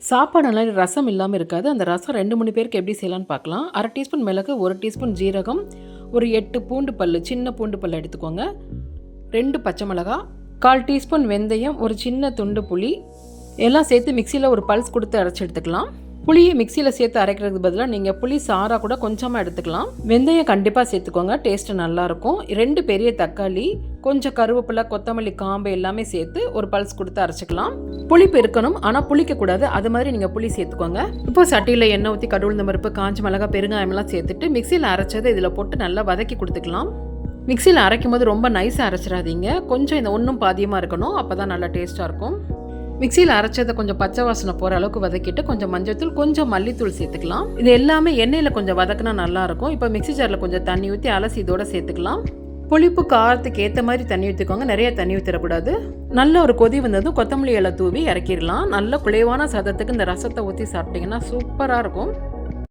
சாப்பாடுனால ரசம் இல்லாமல் இருக்காது. அந்த ரசம் 2, 3 பேருக்கு எப்படி செய்யலான்னு பார்க்கலாம். 1/2 டீஸ்பூன் மிளகு, 1 டீஸ்பூன் ஜீரகம், ஒரு 8 பூண்டு பல், சின்ன பூண்டு பல் எடுத்துக்கோங்க, 2 பச்சை மிளகா, 1/4 டீஸ்பூன் வெந்தயம், ஒரு சின்ன துண்டு புளி எல்லாம் சேர்த்து மிக்சியில் ஒரு பல்ஸ் கொடுத்து அரைச்சி எடுத்துக்கலாம். புளியை மிக்சியில் சேர்த்து அரைக்கிறதுக்கு பதிலாக நீங்கள் புளி சாராக கூட கொஞ்சமாக எடுத்துக்கலாம். வெந்தயம் கண்டிப்பாக சேர்த்துக்கோங்க, டேஸ்ட்டு நல்லாயிருக்கும். 2 பெரிய தக்காளி, கொஞ்சம் கருவேப்பிலை, கொத்தமல்லி காம்பு எல்லாமே சேர்த்து ஒரு பல்ஸ் கொடுத்து அரைச்சிக்கலாம். புளிப்பு இருக்கணும், ஆனால் புளிக்கக்கூடாது. அது மாதிரி நீங்கள் புளி சேர்த்துக்கோங்க. இப்போ சட்டியில் எண்ணெய் ஊற்றி கடுகு பருப்பு, காஞ்ச மிளகா, பெருங்காயமெல்லாம் சேர்த்துட்டு மிக்சியில் அரைச்சதை இதில் போட்டு நல்லா வதக்கி கொடுத்துக்கலாம். மிக்சியில் அரைக்கும் போது ரொம்ப நைஸாக அரைச்சிடாதீங்க, கொஞ்சம் இந்த ஒன்றும் பாதியமாக இருக்கணும், அப்போ தான் நல்லா டேஸ்ட்டாக இருக்கும். மிக்சியில் அரைச்சதை கொஞ்சம் பச்சை வாசனை போகிற அளவுக்கு வதக்கிட்டு கொஞ்சம் மஞ்சள்தூள், கொஞ்சம் மல்லித்தூள் சேர்த்துக்கலாம். இது எல்லாமே எண்ணெயில் கொஞ்சம் வதக்கினா நல்லாயிருக்கும். இப்போ மிக்சி ஜாரில் கொஞ்சம் தண்ணி ஊற்றி அலசி இதோட சேர்த்துக்கலாம். புளிப்பு காரத்துக்கு ஏற்ற மாதிரி தண்ணி ஊற்றிக்கோங்க, நிறைய தண்ணி ஊற்றிடக்கூடாது. நல்ல ஒரு கொதி வந்ததும் கொத்தமல்லி இலை தூவி இறக்கிடலாம். நல்ல குழைவான சாதத்துக்கு இந்த ரசத்தை ஊற்றி சாப்பிட்டிங்கன்னா சூப்பராக இருக்கும்.